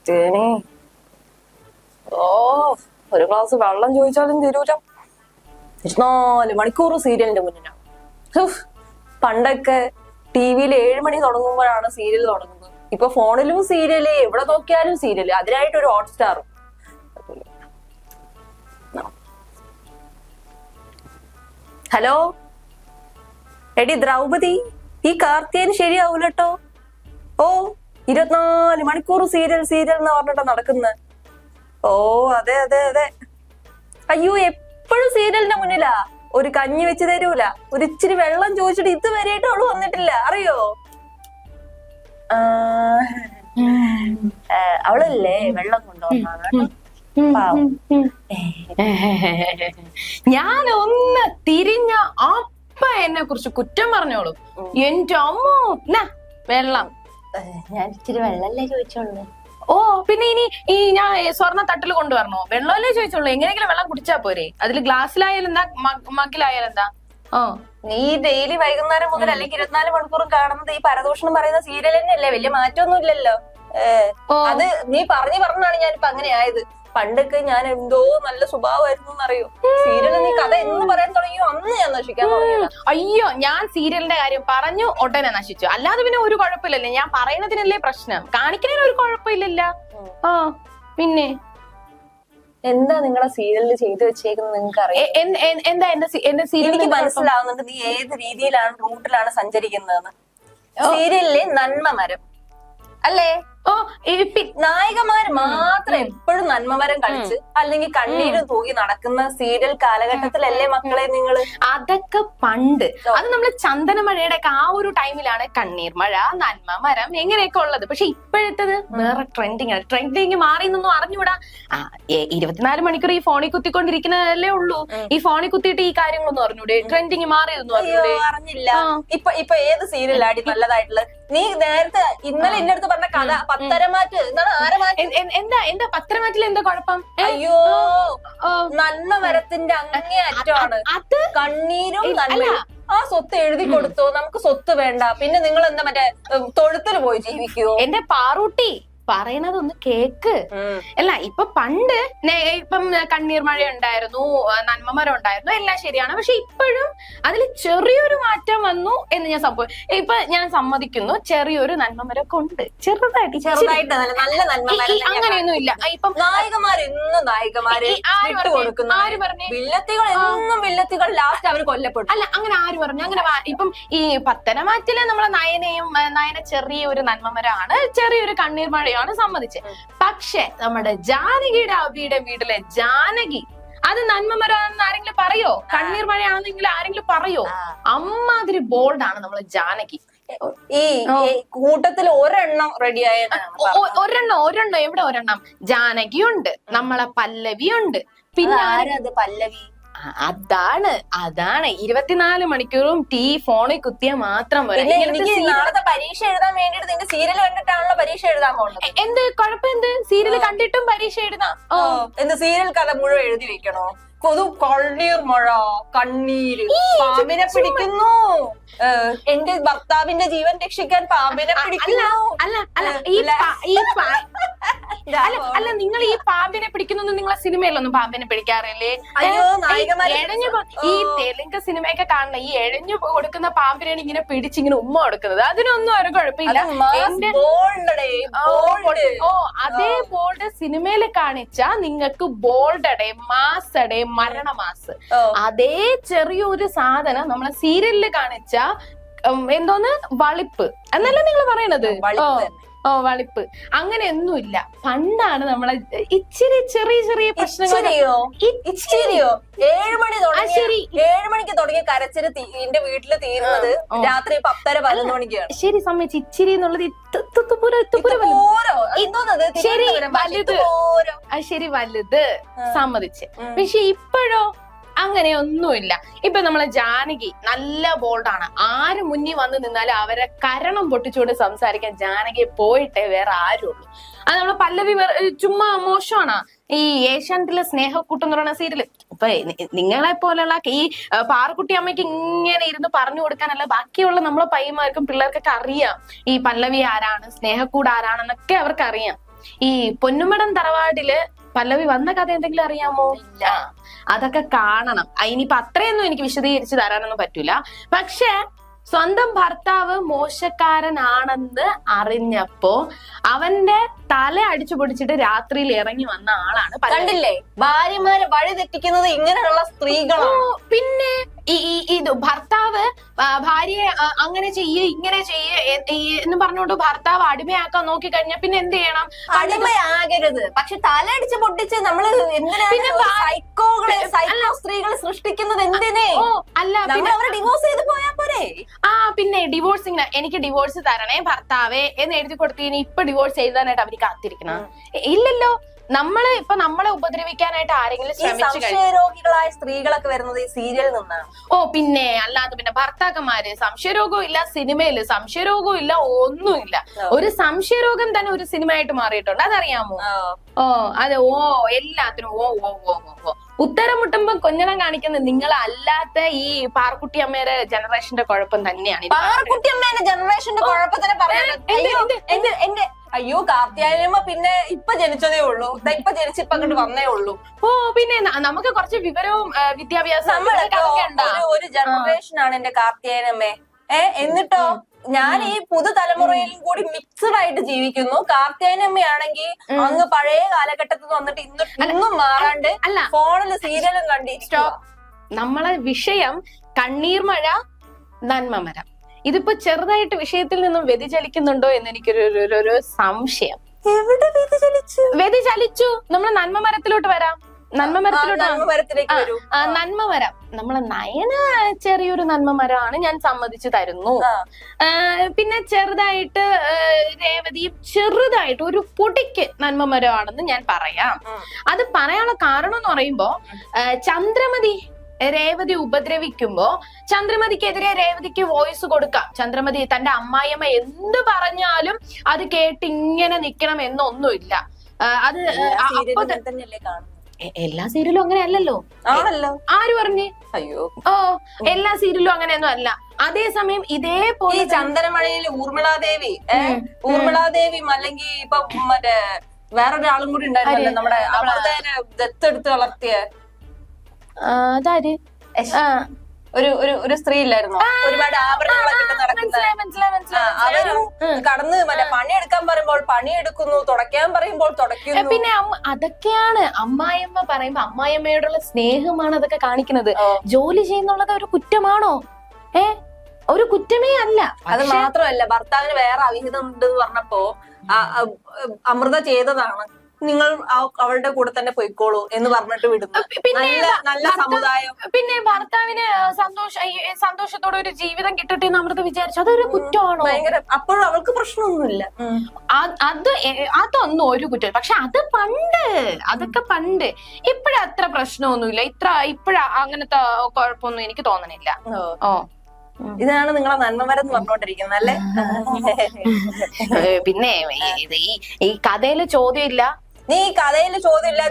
തേനി ഓ ഒരു ഗ്ലാസ് വെള്ളം ചോദിച്ചാലും തരൂല. 24 മണിക്കൂർ സീരിയലിന്റെ മുന്നിലാണ്. പണ്ടൊക്കെ ടിവിയിൽ 7 മണി തുടങ്ങുമ്പോഴാണ് സീരിയൽ തുടങ്ങുന്നത്. ഇപ്പൊ ഫോണിലും സീരിയല്, എവിടെ നോക്കിയാലും സീരിയല്, അതിനായിട്ടൊരു ഹോട്ട്സ്റ്റാറും. ഹലോ എടി ദ്രൗപതി, ഈ കാർത്തികന് ശരിയാവൂലട്ടോ. ഓ 24 മണിക്കൂർ സീരിയൽ സീരിയൽ എന്ന് പറഞ്ഞിട്ടാ നടക്കുന്നത്. ഓ അതെ അതെ അതെ. അയ്യോ എപ്പോഴും സീരിയലിന്റെ മുന്നിലാ. ഒരു കഞ്ഞി വെച്ച് തരൂല, ഒരു ഇച്ചിരി വെള്ളം ചോദിച്ചിട്ട് ഇതുവരെയായിട്ട് അവള് വന്നിട്ടില്ല, അറിയോ? അവളല്ലേ വെള്ളം കൊണ്ടുവന്നാണ്. ഞാൻ ഒന്ന് തിരിഞ്ഞ അപ്പ എന്നെ കുറിച്ച് കുറ്റം പറഞ്ഞോളൂ. എന്റെ അമ്മോ വെള്ളം. ഞാൻ ഇച്ചിരി വെള്ളല്ലേ ചോദിച്ചോളൂ. ഓ പിന്നെ ഇനി ഈ ഞാൻ സ്വർണ്ണ തട്ടിൽ കൊണ്ടുവരണോ? വെള്ളമല്ലേ ചോദിച്ചോളൂ. എങ്ങനെയെങ്കിലും വെള്ളം കുടിച്ചാ പോരെ. അതിൽ ഗ്ലാസ്സിലായാലും എന്താ മക്കിലായാലും എന്താ? ഓ നീ ഡെയിലി വൈകുന്നേരം മുതൽ അല്ലെങ്കിൽ 24 മണിക്കൂറും കാണുന്നത് ഈ പരദൂഷണം പറയുന്ന സീരിയൽ തന്നെയല്ലേ? വലിയ മാറ്റമൊന്നും ഇല്ലല്ലോ. അത് നീ പറഞ്ഞാണ് ഞാനിപ്പോ അങ്ങനെ ആയത്. പണ്ടൊക്കെ ഞാൻ എന്തോ നല്ല സ്വഭാവമായിരുന്നു എന്നറിയോ. സീരിയൽ നീ കഥ എന്ന് പറയാൻ തുടങ്ങിയോ അന്ന് ഞാൻ നശിക്കാൻ തുടങ്ങിയത്. അയ്യോ ഞാൻ സീരിയലിന്റെ കാര്യം പറഞ്ഞു ഒട്ടനെ നശിച്ചു. അല്ലാതെ പിന്നെ ഒരു കുഴപ്പമില്ലല്ലേ. ഞാൻ പറയുന്നതിനല്ലേ പ്രശ്നം, കാണിക്കുന്നതിന് ഒരു കുഴപ്പമില്ലല്ല. ആ പിന്നെ എന്താ നിങ്ങളെ സീരിയലിൽ ചെയ്തു വെച്ചേക്കുന്നത് നിങ്ങൾക്ക് അറിയാം? എന്താ എന്റെ സീരിയൽ? എനിക്ക് മനസ്സിലാവുന്നുണ്ട് നീ ഏത് രീതിയിലാണ് റൂട്ടിലാണ് സഞ്ചരിക്കുന്നതെന്ന്. സീരിയലിലെ നന്മ മരം അല്ലേ? ഓ നായികമാര് മാത്രം എപ്പോഴും നന്മമരം കളിച്ച് അല്ലെങ്കിൽ കണ്ണീരും തൂകി നടക്കുന്ന സീരിയൽ കാലഘട്ടത്തിലല്ലേ മക്കളെ നിങ്ങള്? അതൊക്കെ പണ്ട്. അത് നമ്മള് ചന്ദനമഴയുടെ ഒക്കെ ആ ഒരു ടൈമിലാണ് കണ്ണീർ മഴ, നന്മ മരം എങ്ങനെയൊക്കെ ഉള്ളത്. പക്ഷെ ഇപ്പോഴത്തത് വേറെ ട്രെൻഡിങ് ആണ്. ട്രെൻഡിങ് മാറി എന്നൊന്നും അറിഞ്ഞൂടാ. 24 മണിക്കൂർ ഈ ഫോണിൽ കുത്തിക്കൊണ്ടിരിക്കുന്നതല്ലേ ഉള്ളൂ. ഈ ഫോണിൽ കുത്തിയിട്ട് ഈ കാര്യങ്ങളൊന്നും അറിഞ്ഞൂടെ? ട്രെൻഡിങ് മാറിയതൊന്നും അറിഞ്ഞില്ല. ഇപ്പൊ ഏത് സീരിയലാടി നല്ലതായിട്ടുള്ളത്? നീ നേരത്തെ ഇന്നലെ എന്റെ അടുത്ത് പറഞ്ഞ കഥ പത്തരമാറ്റ് എന്താണ്? എന്താ പത്തരമാറ്റിൽ എന്താ കുഴപ്പം? അയ്യോ നന്മ മരത്തിന്റെ അങ്ങേ അറ്റമാണ് അത്. കണ്ണീരും നന്മയും. ആ സ്വത്ത് എഴുതി കൊടുത്തോ, നമുക്ക് സ്വത്ത് വേണ്ട. പിന്നെ നിങ്ങൾ എന്താ മറ്റേ തൊഴുത്തിൽ പോയി ജീവിക്കുവോ? എന്റെ പാറൂട്ടി പറയണതൊന്ന് കേക്ക്. അല്ല ഇപ്പൊ പണ്ട് ഇപ്പം കണ്ണീർ മഴ ഉണ്ടായിരുന്നു, നന്മമരം ഉണ്ടായിരുന്നു, എല്ലാം ശരിയാണ്. പക്ഷെ ഇപ്പോഴും അതിൽ ചെറിയൊരു മാറ്റം വന്നു എന്ന് ഞാൻ ഇപ്പൊ ഞാൻ സമ്മതിക്കുന്നു. ചെറിയൊരു നന്മമരമൊക്കെ ഉണ്ട്, ചെറുതായിട്ട് നല്ല നന്മമരം. അങ്ങനെയൊന്നും ഇല്ല. ഇപ്പം നായികമാരെന്നും നായികമാരെ ആര് പറഞ്ഞു? വില്ലത്തികൾ എന്നും വില്ലത്തികൾ ലാസ്റ്റ് അവർ കൊല്ലപ്പെടും. അല്ല അങ്ങനെ ആര് പറഞ്ഞു? അങ്ങനെ ഇപ്പം ഈ പത്തനമാറ്റിലെ നമ്മളെ നയന ചെറിയൊരു നന്മമരമാണ്, ചെറിയൊരു കണ്ണീർ മഴയാണ്, സമ്മതിച്ച്. പക്ഷെ നമ്മുടെ ജാനകിയുടെ അബിയുടെ വീട്ടിലെ ജാനകി അത് നന്മമരാണെന്ന് ആരെങ്കിലും പറയോ? കണ്ണീർ മഴയാണെന്നെങ്കിൽ ആരെങ്കിലും പറയോ? അമ്മാതിരി ബോൾഡാണ് നമ്മളെ ജാനകി. ഈ കൂട്ടത്തിൽ ഒരെണ്ണം റെഡിയായ ഒരെണ്ണം എവിടെ? ഒരെണ്ണം ജാനകിയുണ്ട്, നമ്മളെ പല്ലവിയുണ്ട്. പിന്നെ ആരത് പല്ലവി? അതാണ് 24 മണിക്കൂറും ഫോണിൽ കുത്തിയാൽ മാത്രം വരെ. നാളത്തെ പരീക്ഷ എഴുതാൻ വേണ്ടിട്ട് നിന്റെ സീരിയൽ കണ്ടിട്ടാണല്ലോ പരീക്ഷ എഴുതാൻ പോകുന്നത്. എന്ത് കുഴപ്പം? എന്ത് സീരിയൽ കണ്ടിട്ടും പരീക്ഷ എഴുതാം? എന്ത് സീരിയൽ കഥ മുഴുവൻ എഴുതി വെക്കണോ? കണ്ണീർ മഴ, കണ്ണീര്, പാമ്പിനെ പിടിക്കുന്നു, എന്റെ ഭർത്താവിന്റെ ജീവൻ രക്ഷിക്കാൻ പാമ്പിനെ പിടിക്കുന്നു. അല്ല നിങ്ങൾ ഈ പാമ്പിനെ പിടിക്കുന്നു നിങ്ങളെ സിനിമയിലൊന്നും പാമ്പിനെ പിടിക്കാറില്ലേ? ഈ തെലുങ്ക് സിനിമയൊക്കെ കാണുന്ന ഈ എഴഞ്ഞു കൊടുക്കുന്ന പാമ്പിനെയാണ് ഇങ്ങനെ പിടിച്ചിങ്ങനെ ഉമ്മ കൊടുക്കുന്നത്. അതിനൊന്നും ഒരു കുഴപ്പമില്ല. അതേ ബോൾഡ് സിനിമയിൽ കാണിച്ച നിങ്ങൾക്ക് ബോൾഡടെ മാസടെ മരണമാസ് അതേ ചെറിയൊരു സാധനം നമ്മളെ സീരിയലില് കാണിച്ച എന്തോന്ന് വളിപ്പ് എന്നല്ല നിങ്ങൾ പറയണത്? വളിപ്പ് അങ്ങനെയൊന്നുമില്ല. പണ്ടാണ് നമ്മളെ ഇച്ചിരി ചെറിയ പ്രശ്നങ്ങൾ. 7 മണിക്ക് തുടങ്ങിയ കരച്ചില് എന്റെ വീട്ടില് തീരുന്നത് രാത്രി 10:11 മണിക്കാണ്. ശരി സമ്മതിച്ച്. ഇച്ചിരി എന്നുള്ളത് ശരി വലുത് സമ്മതിച്ച്. പക്ഷെ ഇപ്പോഴോ അങ്ങനെയൊന്നുമില്ല. ഇപ്പൊ നമ്മളെ ജാനകി നല്ല ബോൾഡാണ്. ആര് മുന്നിൽ വന്ന് നിന്നാലും അവരെ കരണം പൊട്ടിച്ചുകൊണ്ട് സംസാരിക്കാൻ ജാനകിയെ പോയിട്ടേ വേറെ ആരും ഉള്ളൂ. അത് നമ്മളെ പല്ലവി ചുമ്മാ മോശമാണ്. ഈ ഏഷ്യാനെറ്റിലെ സ്നേഹക്കൂട്ടം എന്ന് പറയുന്ന സീരിയല് ഇപ്പൊ നിങ്ങളെ പോലെയുള്ള ഈ പാറക്കുട്ടി അമ്മയ്ക്ക് ഇങ്ങനെ ഇരുന്ന് പറഞ്ഞു കൊടുക്കാനല്ല, ബാക്കിയുള്ള നമ്മളെ പയ്യന്മാർക്കും പിള്ളേർക്കൊക്കെ അറിയാം ഈ പല്ലവി ആരാണ്, സ്നേഹക്കൂട് ആരാണെന്നൊക്കെ അവർക്ക് അറിയാം. ഈ പൊന്നുമടം തറവാടില് പല്ലവി വന്ന കഥ എന്തെങ്കിലും അറിയാമോ? ആ, അതൊക്കെ കാണണം. ഇനിയിപ്പൊ അത്രയൊന്നും എനിക്ക് വിശദീകരിച്ച് തരാനൊന്നും പറ്റൂല. പക്ഷെ സ്വന്തം ഭർത്താവ് മോശക്കാരനാണെന്ന് അറിഞ്ഞപ്പോ അവന്റെ തല അടിച്ചു പൊടിച്ചിട്ട് രാത്രിയിൽ ഇറങ്ങി വന്ന ആളാണ് കണ്ടില്ലേ, ഭാര്യമാരെ വഴി തെറ്റിക്കുന്നത് ഇങ്ങനെയുള്ള സ്ത്രീകളാണ്. പിന്നെ ഇത് ഭർത്താവ് ഭാര്യയെ അങ്ങനെ ചെയ്യ് ഇങ്ങനെ ചെയ്യ് എന്ന് പറഞ്ഞുകൊണ്ട് ഭർത്താവ് അടിമയാക്കാൻ നോക്കി കഴിഞ്ഞാൽ പിന്നെ എന്ത് ചെയ്യണം? അടിമയാകരുത്, പക്ഷെ തലയടിച്ച് പൊട്ടിച്ച് നമ്മള് എന്തിനാണ് സൈക്കോ സ്ത്രീകൾ സൃഷ്ടിക്കുന്നത്? എന്തിനെ? അല്ല പിന്നെ അവരെ ഡിവോഴ്സ് ചെയ്ത് പോയാ പോരെ? പിന്നെ ഡിവോഴ്സിങ് എനിക്ക് ഡിവോഴ്സ് തരണേ ഭർത്താവേ എന്ന് എഴുതി കൊടുത്തതിന് ഇപ്പൊ ഡിവോഴ്സ് എഴുതാനായിട്ട് അവര് കാത്തിരിക്കണം? ഇല്ലല്ലോ. നമ്മളെ ഉപദ്രവിക്കാനായിട്ട് ആരെങ്കിലും ശ്രമിച്ചു സംശയരോഗികളായ സ്ത്രീകളൊക്കെ വരുന്നത് ഈ സീരിയലിൽ നിന്നാണ്. പിന്നെ അല്ലാതെ പിന്നെ ഭർത്താക്കന്മാര് സംശയരോഗവും ഇല്ല, സിനിമയില് സംശയരോഗവും ഇല്ല, ഒന്നുമില്ല. ഒരു സംശയരോഗം തന്നെ ഒരു സിനിമയായിട്ട് മാറിയിട്ടുണ്ട്, അതറിയാമോ? അതെ. എല്ലാത്തിനും ഉത്തരം മുട്ടുമ്പോ കൊഞ്ഞണം കാണിക്കുന്ന നിങ്ങളല്ലാത്ത ഈ പാർക്കുട്ടി അമ്മയുടെ ജനറേഷന്റെ കുഴപ്പം തന്നെയാണ്. പാർക്കുട്ടി അമ്മയുടെ ജനറേഷന്റെ കുഴപ്പത്തിനെ പറയാൻ അയ്യോ, കാർത്തിയായമ്മ പിന്നെ ഇപ്പൊ ജനിച്ചതേ ഉള്ളൂ, ഇപ്പൊ ജനിച്ചിപ്പോ അങ്ങോട്ട് വന്നേ ഉള്ളൂ. പിന്നെ നമുക്ക് കുറച്ച് വിവരവും വിദ്യാഭ്യാസവും ഒരു ജനറേഷനാണ് എന്റെ കാർത്തിയായനമ്മേ. എന്നിട്ടോ ഞാൻ ഈ പുതുതലമുറയിലും കൂടി മിക്സഡ് ആയിട്ട് ജീവിക്കുന്നു. കാർത്തിയായനമ്മയാണെങ്കിൽ അങ്ങ് പഴയ കാലഘട്ടത്തിൽ വന്നിട്ട് ഇന്നും മാറാണ്ട് ഫോണില് സീരിയലും കണ്ടിരിക്കും. നമ്മളെ വിഷയം കണ്ണീർ മഴ നന്മമരം. ഇതിപ്പോ ചെറുതായിട്ട് വിഷയത്തിൽ നിന്നും വ്യതിചലിക്കുന്നുണ്ടോ എന്ന് എനിക്കൊരു സംശയം. എവിടെ വ്യതിചലിച്ചു? നമ്മള് നന്മമരത്തിലോട്ട് വരാം. നന്മമരം നമ്മളെ നയന ചെറിയൊരു നന്മമരമാണ്, ഞാൻ സമ്മതിച്ചു തരുന്നു. പിന്നെ ചെറുതായിട്ട് രേവതിയും ചെറുതായിട്ട് ഒരു പൊടിക്ക് നന്മമരമാണെന്ന് ഞാൻ പറയാം. അത് പറയാനുള്ള കാരണം എന്ന് പറയുമ്പോ ചന്ദ്രമതി രേവതി ഉപദ്രവിക്കുമ്പോ ചന്ദ്രമതിക്കെതിരെ രേവതിക്ക് വോയിസ് കൊടുക്കാം. ചന്ദ്രമതി തന്റെ അമ്മായിയമ്മ എന്ത് പറഞ്ഞാലും അത് കേട്ട് ഇങ്ങനെ നിക്കണം എന്നൊന്നുമില്ല. അത് എല്ലാ സീരിയലും അങ്ങനെ അല്ലല്ലോ. ആര് പറഞ്ഞ്? അയ്യോ, എല്ലാ സീരിയലും അങ്ങനെയൊന്നും അല്ല. അതേസമയം ഇതേപോലെ ചന്ദനമഴയിൽ ഊർമിളാദേവി അല്ലെങ്കിൽ ഇപ്പൊ മറ്റേ വേറൊരാളും കൂടി ഉണ്ടായിരുന്നല്ലോ, നമ്മുടെ അമൃതേനെ ദത്തെടുത്ത് വളർത്തിയ അതാര്? ഒരു സ്ത്രീ ഇല്ലായിരുന്നോ, ഒരുപാട് ആഭരണങ്ങളൊക്കെ ഇട്ട് നടക്കുന്ന? അവരും കടന്ന് പണിയെടുക്കാൻ പറയുമ്പോൾ പണിയെടുക്കുന്നു, തുടയ്ക്കാൻ പറയുമ്പോൾ തുടയ്ക്കുന്നു. പിന്നെ അതൊക്കെയാണ് അമ്മായിയമ്മ പറയുമ്പോ അമ്മായിയമ്മയോടുള്ള സ്നേഹമാണ് അതൊക്കെ കാണിക്കുന്നത്. ജോലി ചെയ്യുന്നുള്ളത് ഒരു കുറ്റമാണോ? ഒരു കുറ്റമേ അല്ല. അത് മാത്രമല്ല, ഭർത്താവിന് വേറെ അവിഹിതം ഉണ്ടെന്ന് പറഞ്ഞപ്പോ അമൃത ചെയ്തതാണ്. നിങ്ങൾ അവളുടെ കൂടെ തന്നെ പൊയ്ക്കോളൂ എന്ന് പറഞ്ഞിട്ട് വിടുന്നു. നല്ല സമുദായം. പിന്നെ ഭർത്താവിന് സന്തോഷത്തോടെ ഒരു ജീവിതം കിട്ടട്ടെ എന്ന് അമൃത വിചാരിച്ചു, അതൊരു കുറ്റമാണോ? ഭയങ്കര. അപ്പോഴും അവൾക്ക് പ്രശ്നമൊന്നുമില്ല. അതൊന്നും ഒരു കുറ്റം. പക്ഷെ അതൊക്കെ പണ്ട്. ഇപ്പഴത്ര പ്രശ്നമൊന്നുമില്ല. ഇപ്പഴ അങ്ങനത്തെ കുഴപ്പമൊന്നും എനിക്ക് തോന്നണില്ല. ഇതാണ് നിങ്ങളെ നന്മമരം എന്ന് പറഞ്ഞോണ്ടിരിക്കുന്നത് അല്ലേ? പിന്നെ ഈ കഥയില് ചോദ്യമില്ല. നീ കഥയിൽ ചോദ്യമില്ല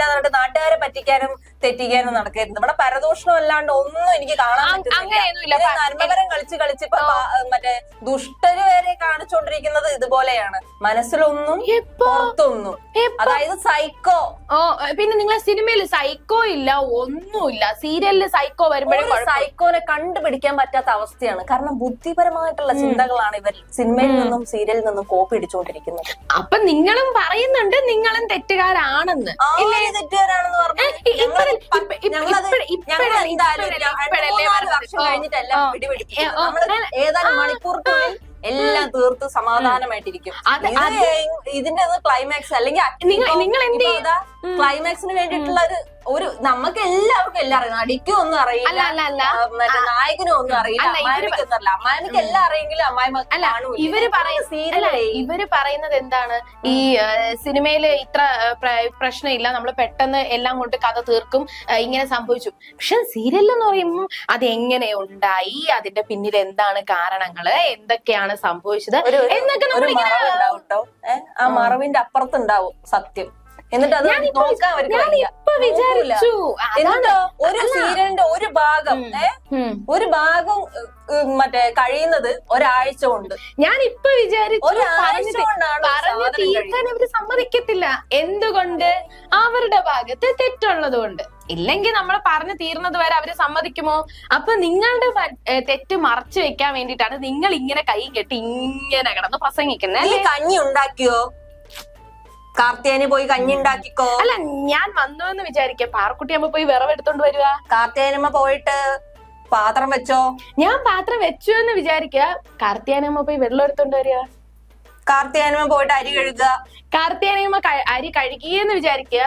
പറഞ്ഞിട്ട് നാട്ടുകാരെ പറ്റിക്കാനും തെറ്റിക്കാനും നടക്കരുത്. നമ്മുടെ പരദൂഷണം അല്ലാണ്ട് ഒന്നും എനിക്ക് കാണാൻ പറ്റുന്നില്ല. നന്മമരം കളിച്ചിപ്പോ മറ്റേ ദുഷ്ടര് വരെ കാണിച്ചോണ്ടിരിക്കുന്നത് ഇതുപോലെയാണ്. മനസ്സിലൊന്നും പുറത്തൊന്നും. അതായത് സൈക്കോ. പിന്നെ നിങ്ങളെ സിനിമയില് സൈക്കോ ഇല്ല, ഒന്നുമില്ല. സീരിയലില് സൈക്കോ വരുമ്പോഴേ സൈക്കോനെ കണ്ടുപിടിക്കാൻ പറ്റാത്ത അവസ്ഥയാണ്. കാരണം ബുദ്ധിപരമായിട്ടുള്ള ചിന്തകളാണ് ഇവർ സിനിമയിൽ നിന്നും സീരിയലിൽ നിന്നും കോപ്പി അടിച്ചുകൊണ്ടിരിക്കുന്നത്. അപ്പൊ നിങ്ങളും പറയുന്നുണ്ട് നിങ്ങളും തെറ്റുകാരാണെന്ന്. തെറ്റുകാരാണെന്ന് പറഞ്ഞു കഴിഞ്ഞിട്ടല്ല പിടിപിടിക്കും. ഏതാനും മണിക്കൂർക്കുള്ളിൽ എല്ലാം തീർത്ത് സമാധാനമായിട്ടിരിക്കും. ഇതിന്റെ ക്ലൈമാക്സ് അല്ലെങ്കിൽ നിങ്ങൾ എന്ത് ചെയ്താ ക്ലൈമാക്സിന് വേണ്ടിയിട്ടുള്ള ഒരു നമുക്ക് എല്ലാവർക്കും എല്ലാം അറിയാം. അടിക്കും ഒന്നും അറിയില്ല, മറ്റേ നായകനും ഒന്നും അറിയില്ല, അമ്മായിക്കൊന്നും അറിയില്ല. അമ്മായിക്ക് എല്ലാം അറിയെങ്കിലും അമ്മായിമ്മ ഇവര് പറയുന്നത് എന്താണ്? ഈ സിനിമയില് ഇത്ര പ്രശ്നമില്ല, നമ്മൾ പെട്ടെന്ന് എല്ലാം കൊണ്ട് കഥ തീർക്കും, ഇങ്ങനെ സംഭവിച്ചു. പക്ഷെ സീരിയലെന്ന് പറയുമ്പോൾ അതെങ്ങനെ ഉണ്ടായി, അതിന്റെ പിന്നിൽ എന്താണ് കാരണങ്ങള്, എന്തൊക്കെയാണ് സംഭവിച്ചത് എന്നൊക്കെ ആ മറവിന്റെ അപ്പുറത്തുണ്ടാവും സത്യം. എന്നിട്ട് അത് നോക്കാൻ അവർക്ക് വയ്യ. വിചാരിച്ചു എന്നിട്ടോ ഒരു സീരിയലിന്റെ ഒരു ഭാഗം ഒരു ഭാഗം മറ്റേ കഴിയുന്നത് ഒരാഴ്ച കൊണ്ട്. ഞാൻ ഇപ്പൊ വിചാരിച്ചു ഒരാഴ്ച കൊണ്ടാണ് പറഞ്ഞു തീർക്കാൻ അവര് സമ്മതിക്കത്തില്ല. എന്തുകൊണ്ട്? അവരുടെ ഭാഗത്ത് തെറ്റുള്ളത് കൊണ്ട്. ഇല്ലെങ്കിൽ നമ്മൾ പറഞ്ഞു തീർന്നത് വരെ അവര് സമ്മതിക്കുമോ? അപ്പൊ നിങ്ങളുടെ തെറ്റ് മറച്ചു വെക്കാൻ വേണ്ടിട്ടാണ് നിങ്ങൾ ഇങ്ങനെ കൈ കെട്ടി ഇങ്ങനെ കിടന്ന് പ്രസംഗിക്കുന്നത്. നീ കഞ്ഞി ഉണ്ടാക്കിയോ? കാർത്തിയാനി പോയി കഞ്ഞി ഉണ്ടാക്കിക്കോ. അല്ല, ഞാൻ വന്നു എന്ന് വിചാരിക്കാം. പാറക്കുട്ടിയമ്മ പോയി വിറവെടുത്തോണ്ട് വരുക. കാർത്തിയാനമ്മ പോയിട്ട് പാത്രം വെച്ചോ? ഞാൻ പാത്രം വെച്ചു എന്ന് വിചാരിക്കുക. കാർത്തിയാനമ്മ പോയി വെള്ളം എടുത്തോണ്ട് വരിക. കാർത്തിയാനമ്മ പോയിട്ട് അരി കഴുകുക. കാർത്തിയാനമ്മ അരി കഴുകിയെന്ന് വിചാരിക്കുക.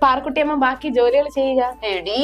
പാറക്കുട്ടിയമ്മ ബാക്കി ജോലികൾ ചെയ്യുക. എടീ